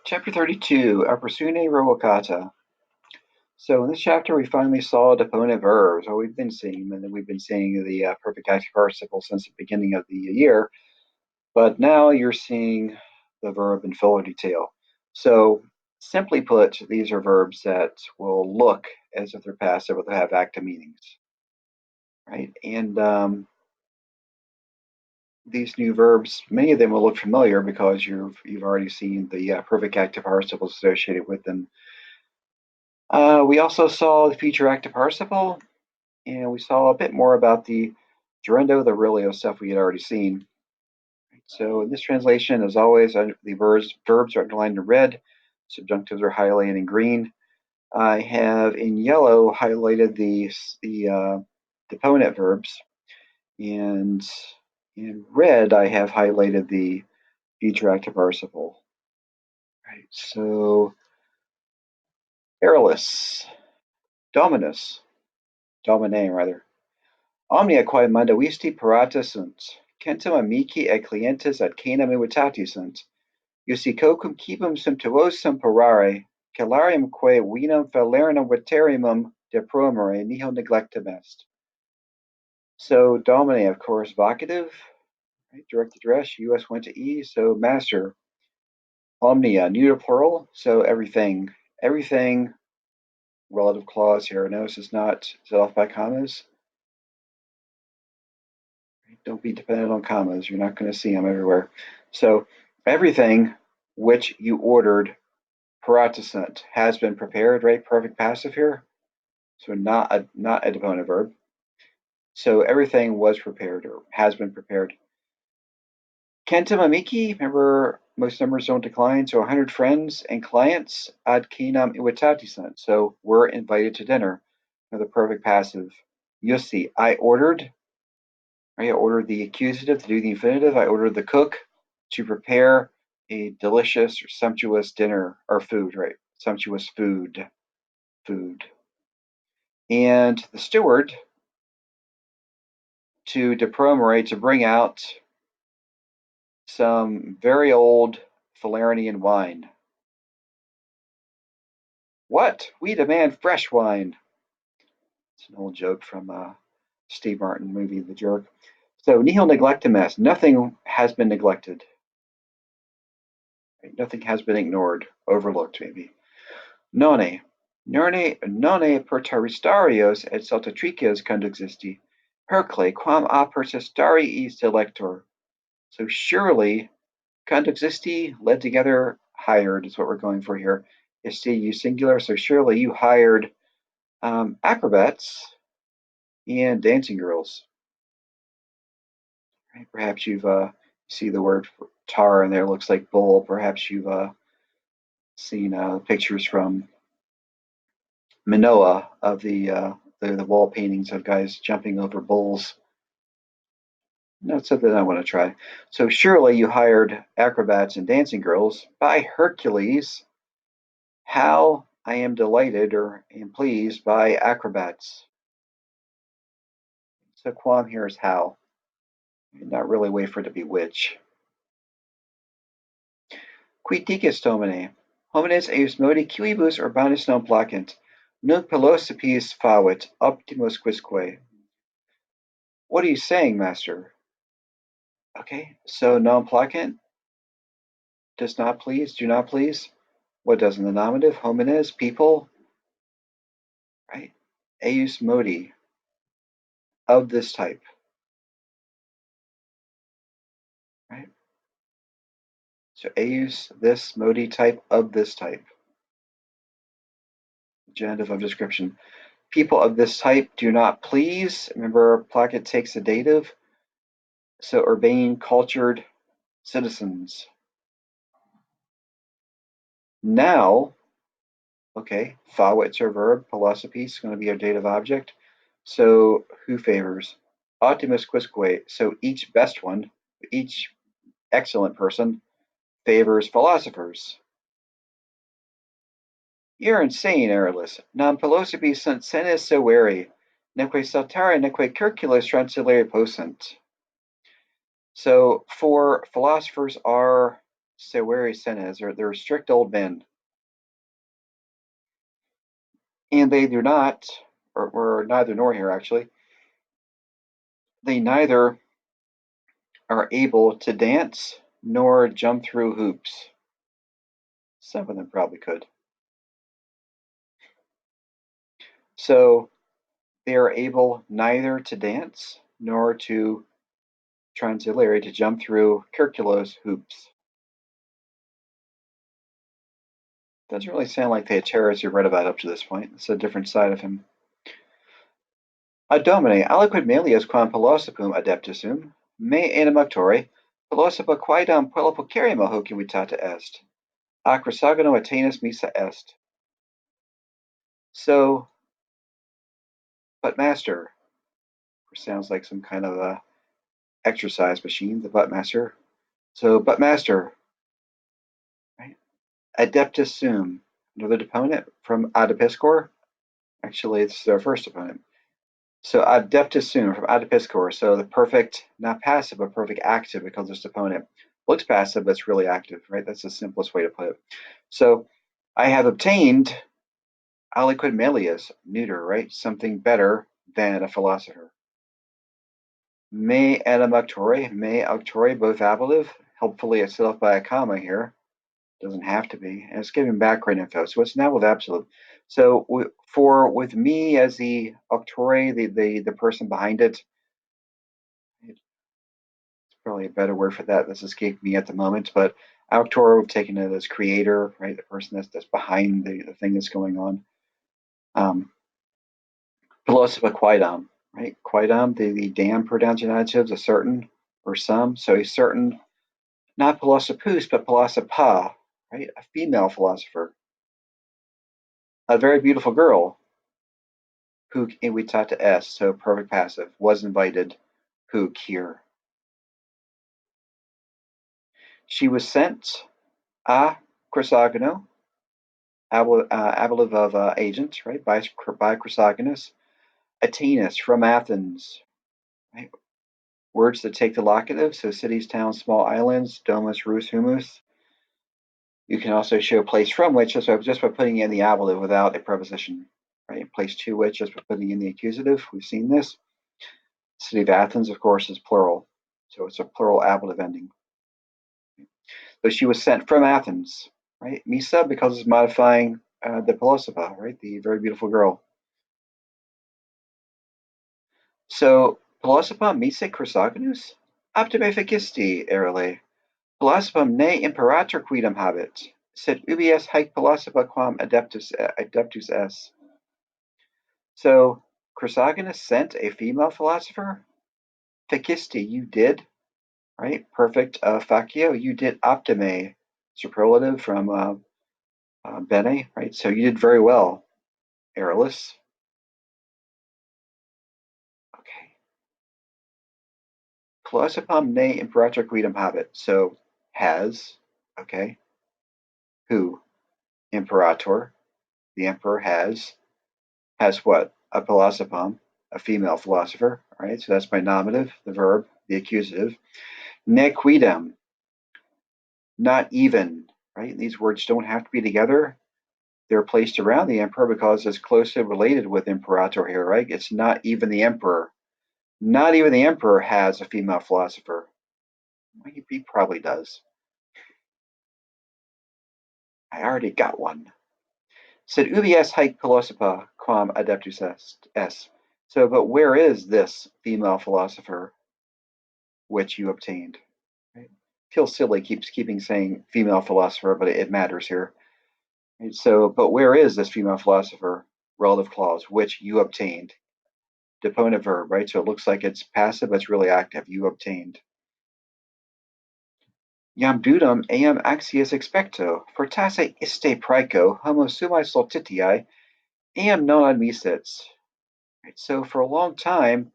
Chapter 32, Euphrosyne revocata. So in this chapter, we finally saw deponent verbs. Well, we've been seeing, and we've been seeing the perfect active participle since the beginning of the year. But now you're seeing the verb in fuller detail. So simply put, these are verbs that will look as if they're passive, but they have active meanings, right? And these new verbs, many of them will look familiar because you've already seen the perfect active participles associated with them. We also saw the future active participle, and we saw a bit more about the gerundio, the realio stuff we had already seen. So in this translation, as always, the verbs are underlined in red, subjunctives are highlighted in green. I have in yellow highlighted the deponent verbs, and in red I have highlighted the future active participle. Right. So aerolus, dominus, domine rather. Omnia quae mandavisti parata sunt, centum amici et clientes ad canem invitati sunt, iusicocum cibum sumptuosum parare, calarium quae vinum falernum veterimum depromere nihil neglectum est. So domine, of course, vocative, right? Direct address, US went to E, so master. Omnia, neuter plural, so everything. Everything, relative clause here. Notice it's not set off by commas. Don't be dependent on commas. You're not going to see them everywhere. So everything which you ordered participant has been prepared, right? Perfect passive here. So not a deponent verb. So everything was prepared or has been prepared. Centum amici, remember most numbers don't decline, so 100 friends and clients ad canem invitati sunt. So we're invited to dinner. Another perfect passive. You'll see, I ordered the accusative to do the infinitive. I ordered the cook to prepare a delicious or sumptuous dinner or food, right? Sumptuous food. And the steward to depromere, to bring out some very old Falernian wine. What? We demand fresh wine. It's an old joke from Steve Martin movie, The Jerk. So nihil neglectum est. Nothing has been neglected. Right? Nothing has been ignored, overlooked maybe. Nonne per terrestarios et saltatricios conduxisti, Hercle quam a persistariis delector. So surely conduxisti, led together, hired is what we're going for here. Isti, you singular, so surely you hired acrobats and dancing girls. Right? Perhaps you've see the word tar in there, looks like bull. Perhaps you've seen pictures from Manoa of the wall paintings of guys jumping over bulls. That's something I want to try. So surely you hired acrobats and dancing girls. By Hercules, how I am delighted or am pleased by acrobats. So quam here is how. Not really wait for it to be which. Qui dicus domine? Homines eius modi quibus urbanus non placent. Nunc pelosipes favit optimus quisque. What are you saying, master? Okay, so non placent does not please, do not please. What does in the nominative? Homines, people, right? Eius modi, of this type, right? So eius, this, modi, type, of this type. Genitive of description. People of this type do not please. Remember, placet takes a dative. So urbane, cultured citizens. Now, okay, fawit's our verb, philosophy is going to be our dative object. So who favors? Optimus quisque. So each best one, each excellent person favors philosophers. You're insane, Aeolus. Non philosophy sunt senis sovere, neque saltare neque circulus transilere possunt. So for philosophers are So where is sin is, they're strict old men, and they do not, or neither nor here actually. They neither are able to dance nor jump through hoops. Some of them probably could. So they are able neither to dance nor to transilary to jump through circulos hoops. Doesn't really sound like the terrorists you've read about up to this point. It's a different side of him. Ad domine, aliquid melius quam philosophum adeptusum, me animactore, philosopha quaedam puellipocerimo hoc invitata est, ac resagono Atenas missa est. So, but master, sounds like some kind of a exercise machine, the butt master. So, but master, right? Adeptus sum, another opponent from Adipiscor. Actually, it's their first opponent. So adeptus sum from Adipiscor. So the perfect, not passive, but perfect active because this opponent looks passive, but it's really active, right? That's the simplest way to put it. So I have obtained aliquid melius, neuter, right? Something better than a philosopher. Me animactore, me auctore, both ablative. Hopefully it's set off by a comma here. Doesn't have to be. And it's giving background info. So it's now with absolute. So with me as the auctore, the person behind it, it's probably a better word for that. That's escaping me at the moment. But auctore, we've taken it as creator, right? The person that's behind the thing that's going on. Philosopher quaedam, right? Quaedam, the damn pronounced adjectives, a certain or some. So a certain, not philosophus, but philosopha, right? A female philosopher, a very beautiful girl who invitata est, so perfect passive, was invited, who here. She was sent a Chrysogono, ablative of agent, right, by Chrysogonus, Atenas from Athens, right? Words that take the locative, so cities, towns, small islands, domus, rus, humus. You can also show place from which, just by putting in the ablative without a preposition, right? Place to which, just by putting in the accusative. We've seen this. The city of Athens, of course, is plural, so it's a plural ablative ending. So she was sent from Athens, right? Misa, because it's modifying the Pelosipa, right? The very beautiful girl. So, Pelosipa mise Chrysogonus? Optime fecisti, erele. Pelosipam ne imperator quidam habet, sed ubies haec Pelosipa quam adeptus es. So, Chrysogonus sent a female philosopher? Fecisti, you did, right? Perfect facio, you did optime, superlative from bene, right? So you did very well, Airless. Okay. Closipam ne imperator quidam habet. So has, okay. Who? Imperator. The emperor has what? A philosophon, a female philosopher. All right. So that's my nominative, the verb, the accusative. Ne quidam. Not even. Right. These words don't have to be together. They're placed around the emperor because it's closely related with imperator here, right? It's not even the emperor. Not even the emperor has a female philosopher. He probably does. I already got one. Sed ubi est haec philosopha quam adeptus est. So, but where is this female philosopher which you obtained? Right? Feels silly keeping saying female philosopher, but it matters here. Right? So, but where is this female philosopher? Relative clause, which you obtained. Deponent verb, right? So it looks like it's passive, but it's really active. You obtained. Iam dudum eam axius expecto, fortasse iste praeco homo summae soltitiae eam non admisset. Right, so for a long time,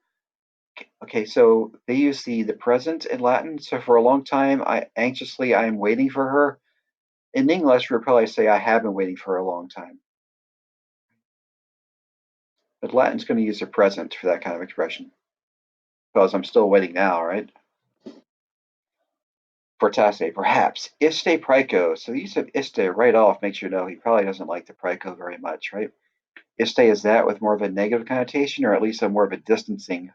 okay, so they use the present in Latin. So for a long time, I am waiting for her. In English, we'd probably say I have been waiting for a long time. But Latin's going to use the present for that kind of expression because I'm still waiting now, right? Fortasse, perhaps. Iste Prico. So the use of iste right off makes you know he probably doesn't like the Prico very much, right? Iste is that with more of a negative connotation, or at least a more of a distancing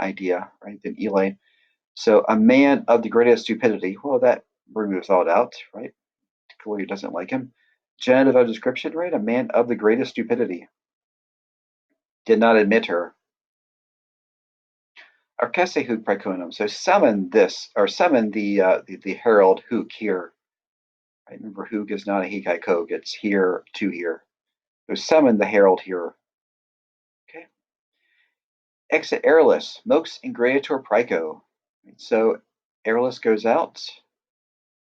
idea, right, than Elaine. So a man of the greatest stupidity. Well, that removes all doubt, right? Clearly doesn't like him. Genitive of description, right? A man of the greatest stupidity. Did not admit her. Arcese hook praeconum. So summon this, or summon the herald hook here. Right? Remember, hook is not a hikai kog. It's here to here. So summon the herald here. Okay. Exit airless. Mox ingratiator praeco. So airless goes out,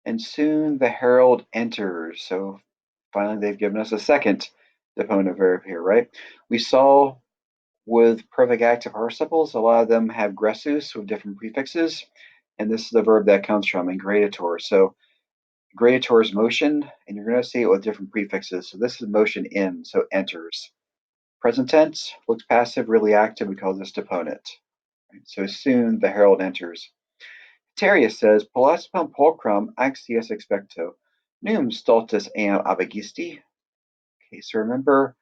and soon the herald enters. So finally, they've given us a second deponent verb here, right? We saw with perfect active participles, a lot of them have gressus with different prefixes, and this is the verb that comes from ingratiator. So ingratiator is motion, and you're going to see it with different prefixes. So this is motion in, so enters. Present tense looks passive, really active. We call this deponent. Right? So soon the herald enters. Terrius says, "Polaspam pulchrum axies expecto, num stultus am abagisti." Okay, so remember,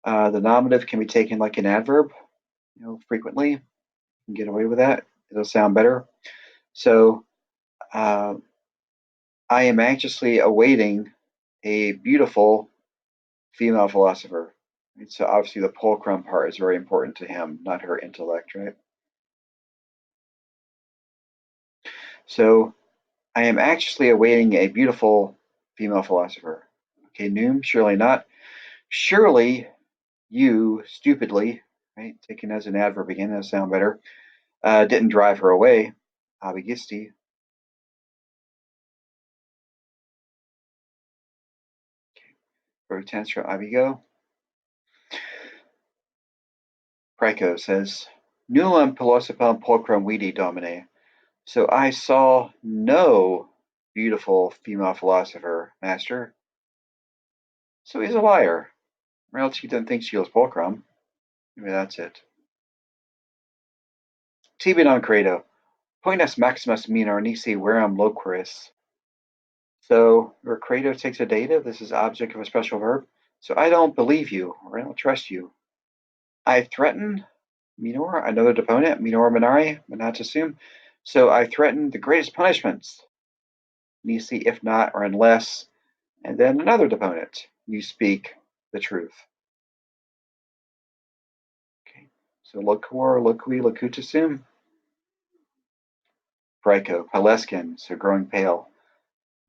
the nominative can be taken like an adverb, frequently. You can get away with that. It'll sound better. So, uh, I am anxiously awaiting a beautiful female philosopher. Right? So obviously the pulchrum part is very important to him, not her intellect, right? So I am anxiously awaiting a beautiful female philosopher. Okay, Noom, surely not. Surely you, stupidly, right, taken as an adverb again, that'll sound better, didn't drive her away. Abigisti. Verb tense for abigo. Praeco says, Nullum pilosipum pulchrum vidi domine. So I saw no beautiful female philosopher, master. So he's a liar. Or else he didn't think she was pulchrum. Maybe that's it. Tibi non credo. Poinus maximus minor nisi verum loqueris. So where credo takes a dative, this is object of a special verb. So I don't believe you, or I don't trust you. I threaten minor, another deponent, minor minare, but not to assume. So I threaten the greatest punishments. Nisi, if not, or unless, and then another deponent. You speak the truth. Okay. So loquor, loqui, locutusum. Praeco, paleskin, so growing pale.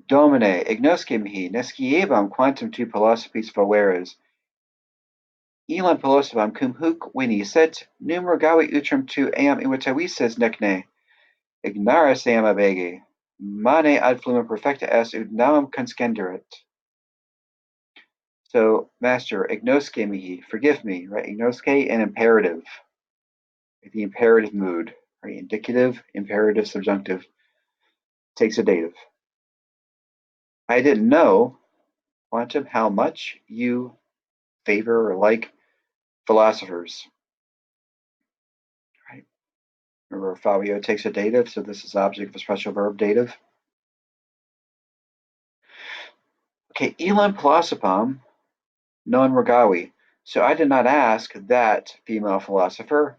Domine, ignosce mihi, nesciebam quantum tu philosophies voveres. Elam philosophem cum huc vini, sed num rogavi utrum tu eam imitavises necne. Ignaris eam abege. Mane ad fluma perfecta est ut namam conscenderit. So, master, ignosce mihi, forgive me, right? Ignosce, an imperative, the imperative mood, right? Indicative, imperative, subjunctive, takes a dative. I didn't know, quantum, how much you favor or like philosophers, right? Remember, Fabio takes a dative, so this is object of a special verb, dative. Okay, elam philosophum non rogavi. So I did not ask that female philosopher,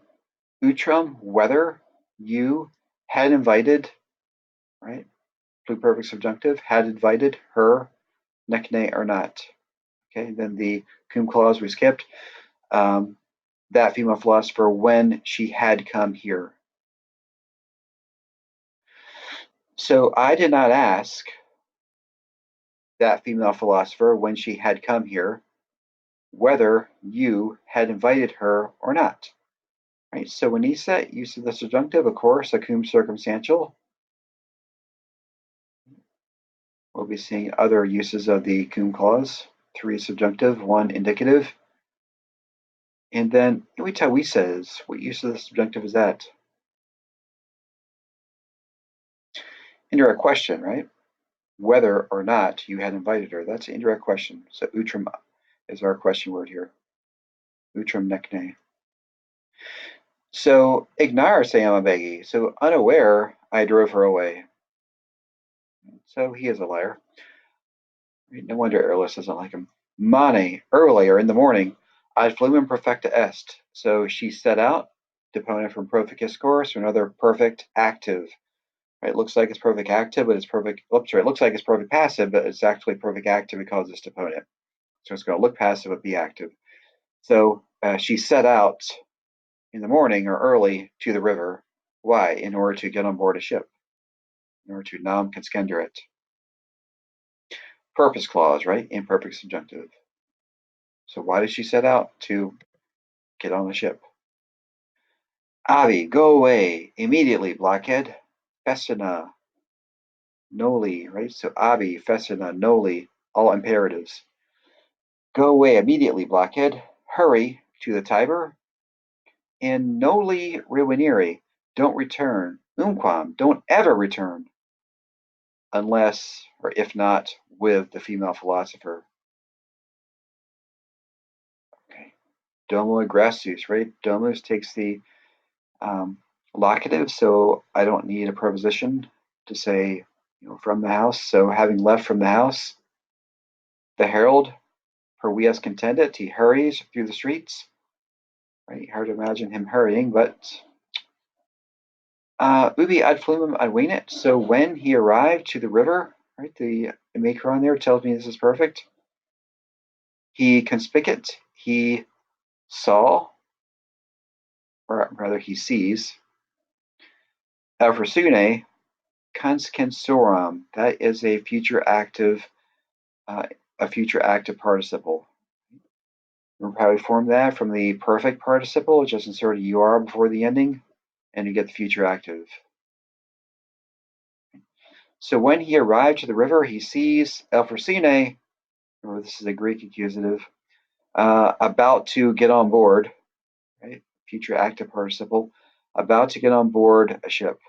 utrum, whether you had invited, right? Pluperfect subjunctive, had invited her, necne or not. Okay, then the cum clause we skipped. That female philosopher when she had come here. So I did not ask that female philosopher when she had come here whether you had invited her or not. Right? So when he said use of the subjunctive, of course, a cum circumstantial. We'll be seeing other uses of the cum clause. 3 subjunctive, 1 indicative. And then we says, what use of the subjunctive is that? Indirect question, right? Whether or not you had invited her. That's an indirect question. So utrum is our question word here. Utrum necne. So ignare se amabegi. So unaware, I drove her away. so he is a liar. No wonder Airless doesn't like him. Mane, earlier in the morning, ad flumen perfecta est. So she set out, deponent from proficus chorus, or another perfect active. Right? It looks like it's perfect active, but it's perfect. Oops, sorry, it looks like it's perfect passive, but it's actually perfect active because it's deponent. So it's going to look passive but be active. So she set out in the morning or early to the river. Why? In order to get on board a ship. In order to nam conscenderit. Purpose clause, right? Imperfect subjunctive. So why did she set out? To get on the ship. Avi, go away immediately, blockhead. Festina, noli, right? So Avi, festina, noli, all imperatives. Go away immediately, blockhead. Hurry to the Tiber. And noli revenire, don't return. Umquam, don't ever return. Unless, or if not, with the female philosopher. Okay. Domo aggressius, right? Domus takes the locative, so I don't need a preposition to say, from the house. So having left from the house, the herald, per vias contendit, he hurries through the streets. Right, hard to imagine him hurrying, but ubi ad flumum advenit. So when he arrived to the river, right, the Macron there tells me this is perfect. He conspicit, he saw, or rather he sees. Euphrosyne, conscensorum. That is a future active participle. Remember how we formed that from the perfect participle? Just insert a UR before the ending, and you get the future active. So when he arrived to the river, he sees Euphrosyne, remember this is a Greek accusative, about to get on board, right? Future active participle, about to get on board a ship.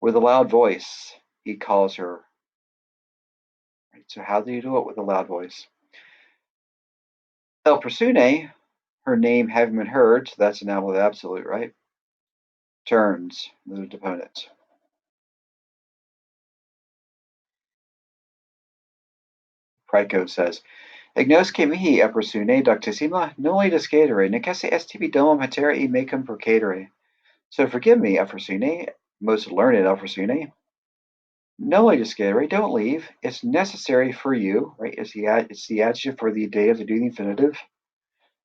With a loud voice, he calls her. Right? So how do you do it with a loud voice? Euphrosyne, her name having been heard, so that's an ablative absolute, right? Turns, the deponent. Pryco says, Ignosce mihi Euphrosyne doctissima, noli discedere, necesse est tibi domum hatera e mecum procedere. So forgive me, Euphrosyne, most learned Euphrosyne. Noli discedere, don't leave. It's necessary for you, right? It's the adjective for the dative to do the infinitive.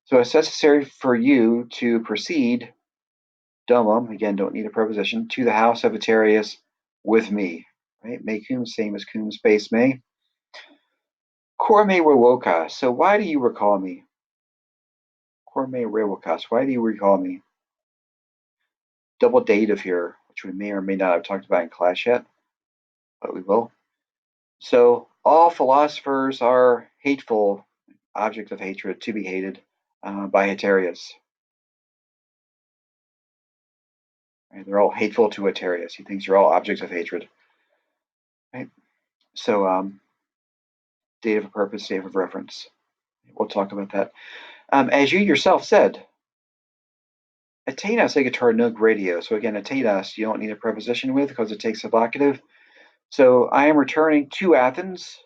So it's necessary for you to proceed, domum, again, don't need a preposition, to the house of Aterius with me, right? Mecum, same as cum space me. Cor me revocas. So why do you recall me? Cor me revocas. Why do you recall me? Double dative here, which we may or may not have talked about in class yet, but we will. So all philosophers are hateful, object of hatred, to be hated by Aterius. Right? They're all hateful to Aterius. He thinks you're all objects of hatred. Right? So dative of purpose, dative of reference. We'll talk about that. As you yourself said, Atenas guitar nunc radio. So again, Atenas you don't need a preposition with because it takes a vocative. So I am returning to Athens,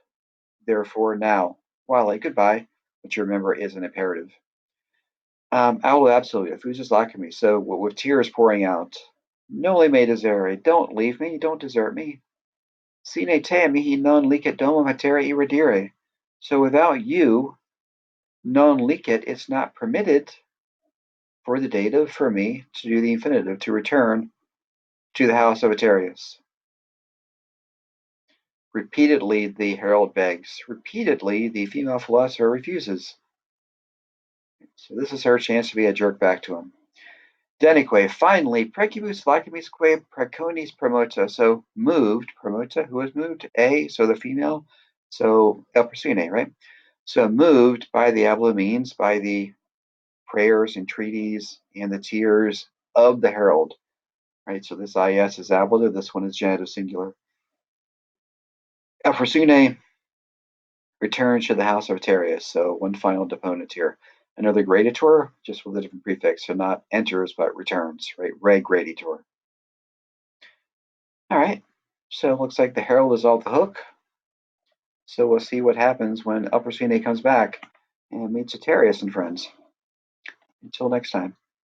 therefore now. Wale, goodbye, which you remember is an imperative. Absolutely. Effusus lacrimae. So with tears pouring out. Noli me desere. Don't leave me. Don't desert me. Sine te mihi non licet domum hatera irredire. So without you, non licet, it's not permitted for the dative for me to do the infinitive, to return to the house of Aterius. Repeatedly, the herald begs. Repeatedly, the female philosopher refuses. So this is her chance to be a jerk back to him. Denique, finally, precibus lacrimisque preconis promota. So moved, promota, who was moved? A, so the female. So Euphrosyne, right? So moved by the abla means, by the prayers, entreaties, and the tears of the herald. Right? So this IS is ablative, this one is genitive singular. Euphrosyne returns to the house of Aterius. So one final deponent here. Another gradator, just with a different prefix. So not enters, but returns, right? Regradator. All right. So it looks like the Herald is off the hook. So we'll see what happens when Euphrosyne comes back and meets Atarius and friends. Until next time.